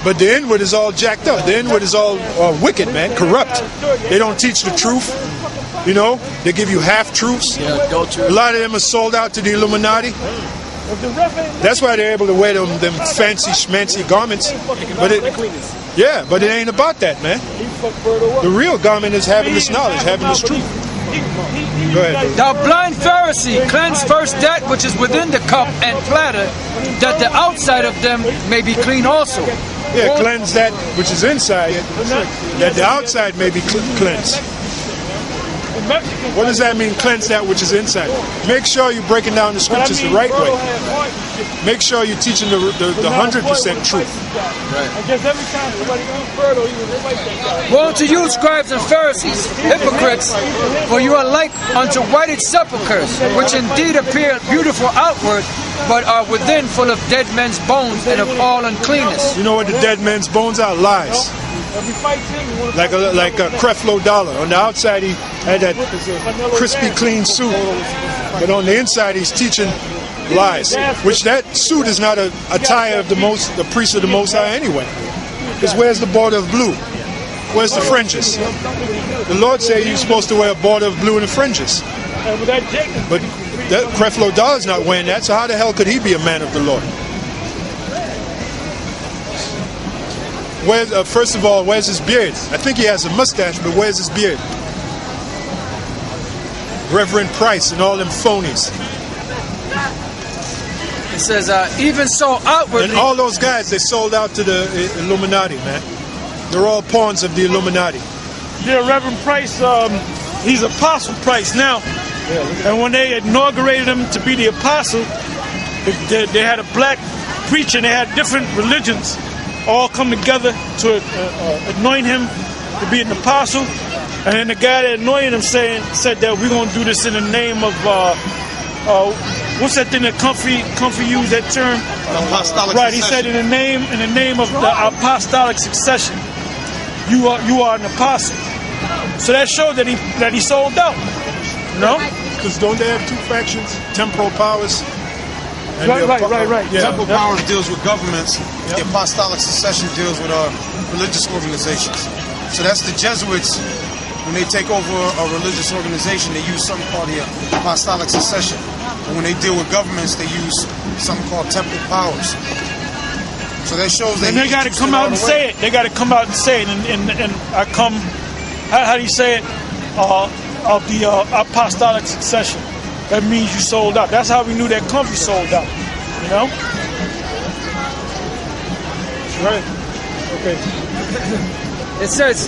But the inward is all jacked up. The inward is all wicked, man, corrupt. They don't teach the truth. You know, they give you half-truths. A lot of them are sold out to the Illuminati. That's why they're able to wear them fancy schmancy garments. But but it ain't about that, man. The real garment is having this knowledge, having this truth. Go ahead. Thou blind Pharisee, cleanse first that which is within the cup and platter, that the outside of them may be clean also. Yeah, cleanse that which is inside, that the outside may be cleansed. What does that mean, cleanse that which is inside? Make sure you're breaking down the scriptures the right way. Make sure you're teaching the 100% truth. Woe to you, scribes and Pharisees, hypocrites, for you are like unto whited sepulchres, which indeed appear beautiful outward, but are within full of dead men's bones and of all uncleanness. You know what the dead men's bones are? Lies. Like a Creflo Dollar. On the outside he had that crispy clean suit, but on the inside he's teaching lies. Which that suit is not a attire of the priest of the Most High anyway. Because where's the border of blue? Where's the fringes? The Lord said you're supposed to wear a border of blue and the fringes. But that Creflo Dollar's not wearing that, so how the hell could he be a man of the Lord? First of all, where's his beard? I think he has a mustache, but where's his beard? Reverend Price and all them phonies. It says, even so outwardly... And all those guys, they sold out to the Illuminati, man. They're all pawns of the Illuminati. Yeah, Reverend Price, he's Apostle Price now. And when they inaugurated him to be the apostle, they had a black preacher, and they had different religions all come together to anoint him to be an apostle. And then the guy that anointed him said that we're going to do this in the name of what's that thing that Comfy used that term? Apostolic right, succession. He said in the name of the apostolic succession, you are an apostle. So that showed that he sold out. No? Because don't they have two factions? Temporal powers. Right. Yeah. Temporal powers deals with governments. The apostolic succession deals with religious organizations. So that's the Jesuits. When they take over a religious organization, they use something called the apostolic succession. And when they deal with governments, they use something called temporal powers. So that shows that. And they got to come out and say it. They got to come out and say it. And I come. How do you say it? Of the apostolic succession. That means you sold out. That's how we knew that Comfy sold out. You know? Right. Okay. It says,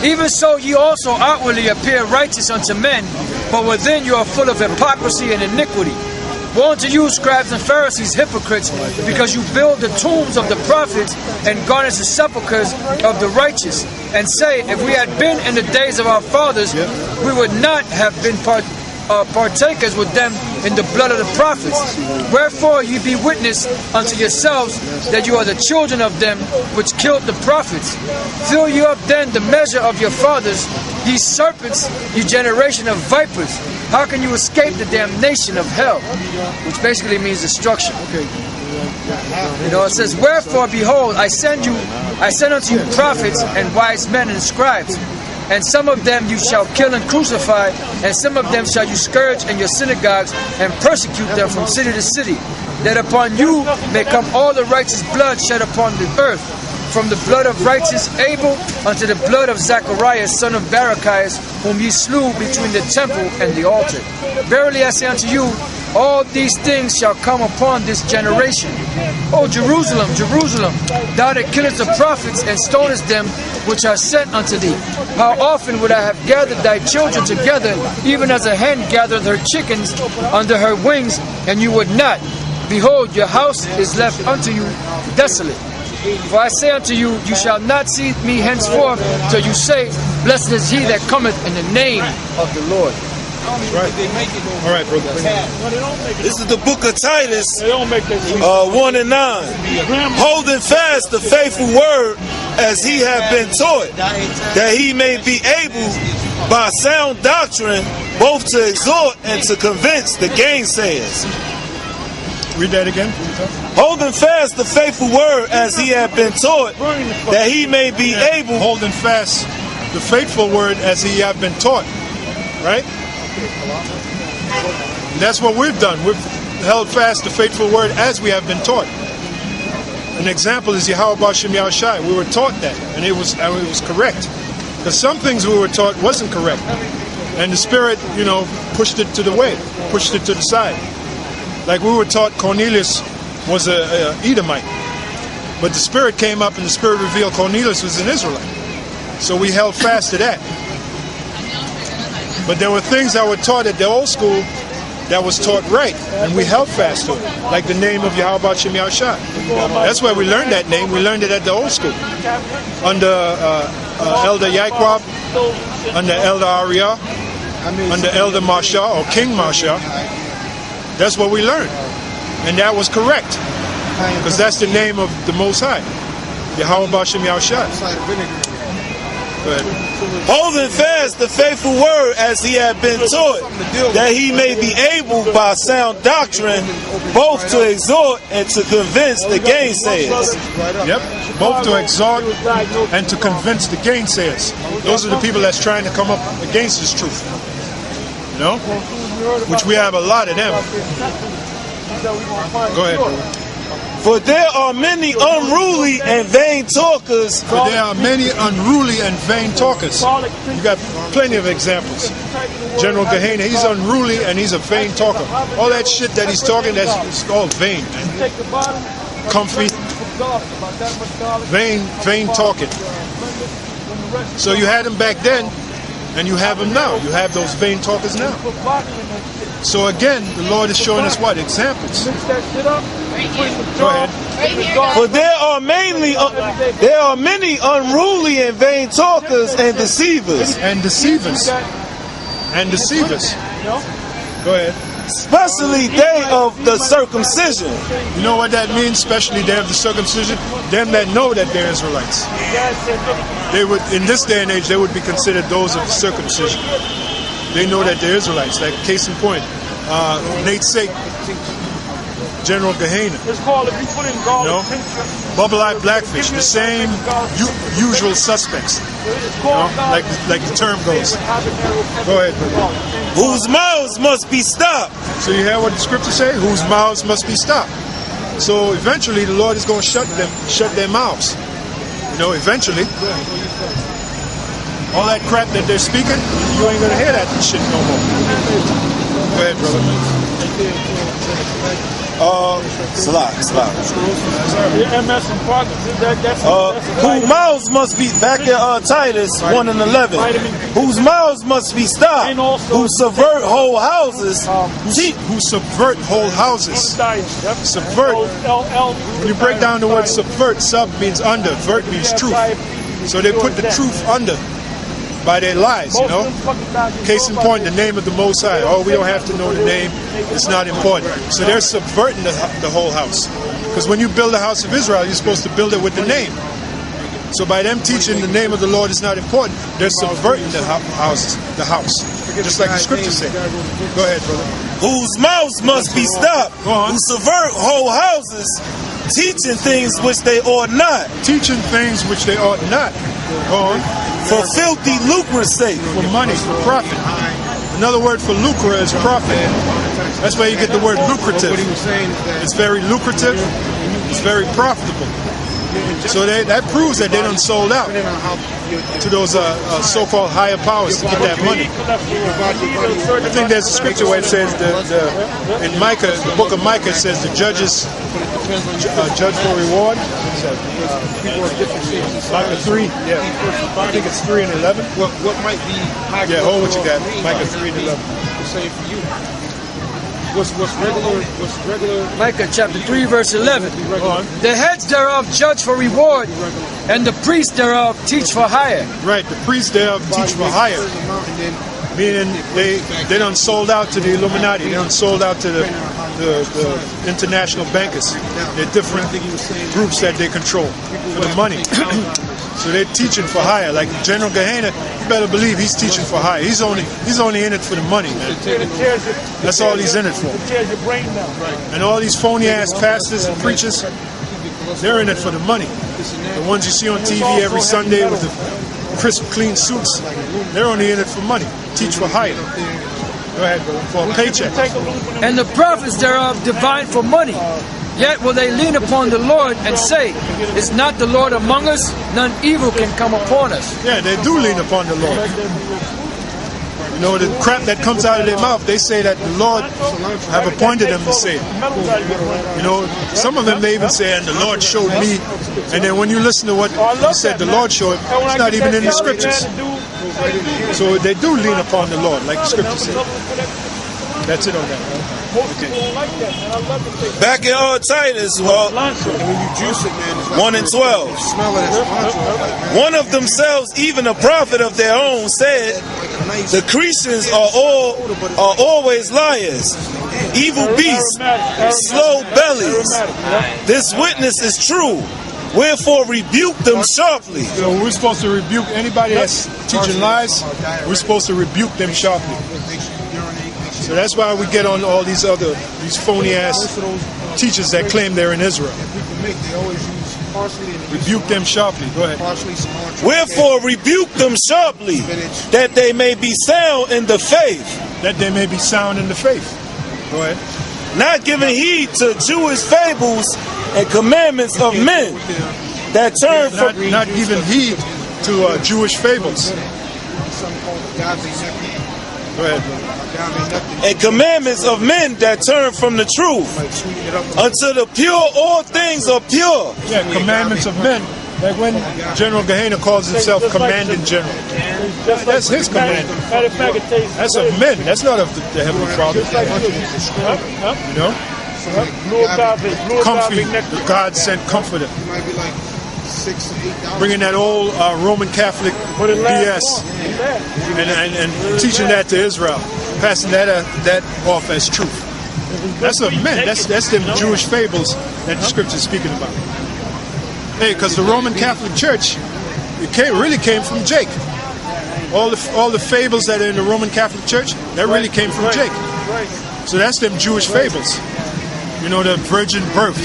even so ye also outwardly appear righteous unto men, but within you are full of hypocrisy and iniquity. Woe unto you, scribes and Pharisees, hypocrites, because you build the tombs of the prophets and garnish the sepulchres of the righteous, and say, if we had been in the days of our fathers, we would not have been partakers with them in the blood of the prophets. Wherefore ye be witness unto yourselves that you are the children of them which killed the prophets. Fill you up then the measure of your fathers, ye serpents, ye generation of vipers. How can you escape the damnation of hell? Which basically means destruction. You know, it says, wherefore behold, I send unto you prophets and wise men and scribes. And some of them you shall kill and crucify, and some of them shall you scourge in your synagogues, and persecute them from city to city, that upon you may come all the righteous blood shed upon the earth, from the blood of righteous Abel unto the blood of Zacharias, son of Barachias, whom ye slew between the temple and the altar. Verily I say unto you, all these things shall come upon this generation. O Jerusalem, Jerusalem, thou that killest the prophets and stonest them which are sent unto thee, how often would I have gathered thy children together, even as a hen gathereth her chickens under her wings, and you would not. Behold, your house is left unto you desolate. For I say unto you, you shall not see me henceforth, till you say, blessed is he that cometh in the name of the Lord. Right. All right, brother. This is the book of Titus, 1 and 9. Holding fast the faithful word as he hath been taught, that he may be able by sound doctrine both to exhort and to convince the gainsayers. Read that again. holding fast the faithful word as he had been taught, that he may be able. Holding fast the faithful word as he have been taught. Right? And that's what we've done. We've held fast the faithful word as we have been taught. An example is Yahweh Shem Yahushai. We were taught that, and it was correct. Because some things we were taught wasn't correct. And the Spirit, pushed it to the way, pushed it to the side. Like we were taught Cornelius was a Edomite. But the Spirit came up and the Spirit revealed Cornelius was an Israelite. So we held fast to that. But there were things that were taught at the old school that was taught right, and we held fast to it. Like the name of Yahweh Shem Yahushai. That's where we learned that name. We learned it at the old school. Under Elder Yaquab, under Elder Ariyah, under Elder Marsha or King Marsha. That's what we learned. And that was correct. Because that's the name of the Most High. Yahweh Shem Yahushai. Holding fast the faithful word as he had been taught, that he may be able by sound doctrine both to exhort and to convince the gainsayers. Yep, both to exhort and to convince the gainsayers. Those are the people that's trying to come up against this truth. Which we have a lot of them. Go ahead, brother. For there are many unruly and vain talkers. You got plenty of examples. General Gehenna, he's unruly and he's a vain talker. All that shit that he's talking, that's all vain, man. Comfy. Vain talking. So you had him back then, and you have him now. You have those vain talkers now. So again, the Lord is showing us what? Examples. Go ahead. For there are many unruly and vain talkers and deceivers. And deceivers. Go ahead. Especially they of the circumcision. You know what that means? Especially they of the circumcision? Them that know that they're Israelites. They would, in this day and age, they would be considered those of the circumcision. They know that they're Israelites. Like case in point, Nate Sake, General Gehenna, Bubble-eyed Blackfish, the same usual suspects. Like the term goes. Go ahead, brother. Whose mouths must be stopped. So you hear what the scripture say? Whose mouths must be stopped. So eventually the Lord is going to shut their mouths. Eventually. All that crap that they're speaking, you ain't going to hear that shit no more. Go ahead, brother. Whose mouths must be, back at Titus 1 and 11, whose mouths must be stopped, who subvert whole houses, who subvert whole houses. Subvert. When you break down the word subvert, sub means under, vert means truth. So they put the truth under by their lies, Case in point, the name of the Most High. Oh, we don't have to know the name. It's not important. So they're subverting the whole house. Because when you build a house of Israel, you're supposed to build it with the name. So by them teaching the name of the Lord is not important, they're subverting the house. Just like the scripture said. Go ahead, brother. Whose mouths must be stopped, who subvert whole houses, teaching things which they ought not. Teaching things which they ought not. Go on. For filthy lucre's sake. For money, for profit. Another word for lucre is profit. That's where you get the word lucrative. It's very lucrative. It's very profitable. So that proves that they done sold out to those so-called higher powers to get that money. I think there's a scripture where it says in Micah, the book of Micah, it says the judges judge for reward. Micah 3, yeah. I think it's 3 and 11. What might be Micah? Yeah, hold what you got. Micah 3 and 11. The same for you. What's regular? Micah chapter 3 verse 11. The heads thereof judge for reward, and the priests thereof teach for hire. Right, the priests thereof teach for hire. Meaning they done sold out to the Illuminati. They done sold out to the international bankers. They're different groups that they control for the money. So they're teaching for hire. Like General Gehenna, you better believe he's teaching for hire. He's only in it for the money, man. That's all he's in it for. And all these phony ass pastors and preachers, they're in it for the money. The ones you see on TV every Sunday with the crisp, clean suits, they're only in it for money. Teach for hire. Go ahead, brother. For a paycheck. And the prophets thereof divine for money. Yet will they lean upon the Lord and say, is not the Lord among us? None evil can come upon us. Yeah, they do lean upon the Lord. You know, the crap that comes out of their mouth, they say that the Lord have appointed them to say it. You know, some of them, they even say, and the Lord showed me. And then when you listen to what he said, the Lord showed, it's not even in the scriptures. So they do lean upon the Lord, like the scripture said. That's it on that. Okay. Back in Titus, 1 and 12. One of themselves, even a prophet of their own, said, the Cretans are always liars, evil beasts, slow bellies. This witness is true. Wherefore rebuke them sharply. So we're supposed to rebuke anybody that's teaching lies. We're supposed to rebuke them sharply. So that's why we get on all these phony ass teachers that claim they're in Israel. Rebuke them sharply. Go ahead. Wherefore rebuke them sharply, that they may be sound in the faith. That they may be sound in the faith. Go ahead. Not giving heed to Jewish fables and commandments of men that turn from... Not giving heed to Jewish fables. Go ahead. And commandments of men that turn from the truth. Unto the pure, all things are pure. Yeah, commandments of men. Like when General Gehenna calls himself Commanding General. That's his command. That's of men. That's not of the Heavenly Father. You know? Comfy, the God sent comforter. Bringing that old Roman Catholic BS and teaching that to Israel, passing that off as truth. That's of men. That's them Jewish fables that the scripture is speaking about. Hey, because the Roman Catholic Church, really came from Jake. All the fables that are in the Roman Catholic Church, that really came from Jake. So that's them Jewish fables. You know, the virgin birth.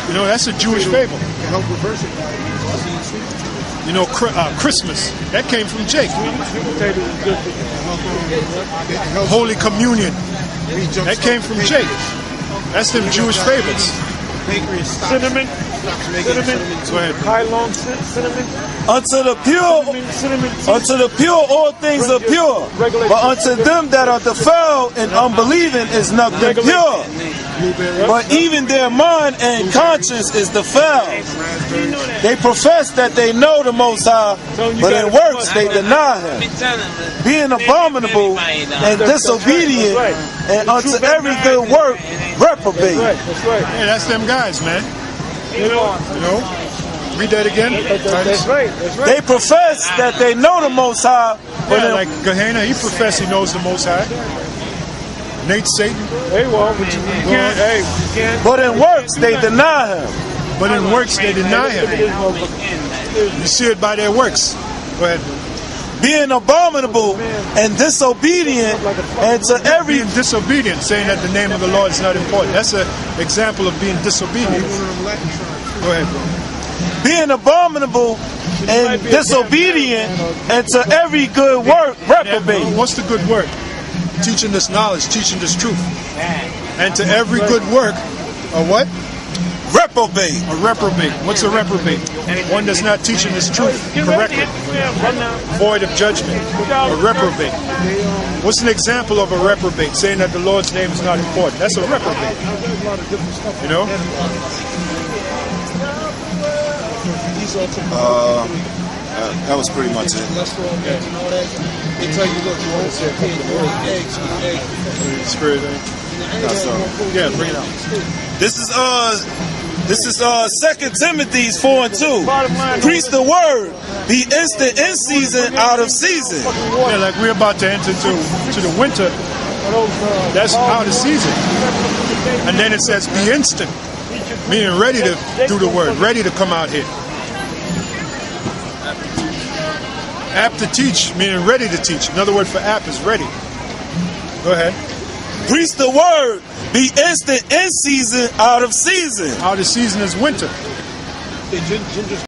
You know, that's a Jewish fable. You know, Christmas, that came from Jake. Holy Communion, that came from Jake. That's them Jewish fables. Cinnamon. Go ahead. High long cinnamon. Unto the pure, all things are pure. But unto them that are defiled and unbelieving is nothing pure. But even their mind and conscience is defiled. They profess that they know the Most High, but in works they deny Him, being abominable and disobedient, and unto every good work reprobate. Yeah, that's them guys, man. You know? Read that again. That's right. They profess that they know the Most High, but like Gehenna, he professed he knows the Most High. Nate Satan. Hey, well, but you can't. But in works they deny Him. But in works they deny Him. You see it by their works. Go ahead. Being abominable and disobedient, and to every... Being disobedient, saying that the name of the Lord is not important. That's an example of being disobedient. Go ahead, bro. Being abominable and disobedient, and to every good work reprobate. What's the good work? Teaching this knowledge, teaching this truth. And to every good work, a what? Reprobate. A reprobate. What's a reprobate? One that's not teaching this truth correctly. Void of judgment. A reprobate. What's an example of a reprobate? Saying that the Lord's name is not important. That's a reprobate. You know? That was pretty much it. They tell you, look, you won't say eggs. Spirit. Yeah, bring it out. This is 2 Timothy 4:2. Preach the word, be instant in season, out of season. Yeah, like we're about to enter to the winter. That's out of season. And then it says be instant, meaning ready to do the word, ready to come out here. Apt to teach, meaning ready to teach. Another word for apt is ready. Go ahead. Preach the word. Be instant in season, out of season. Out of season is winter.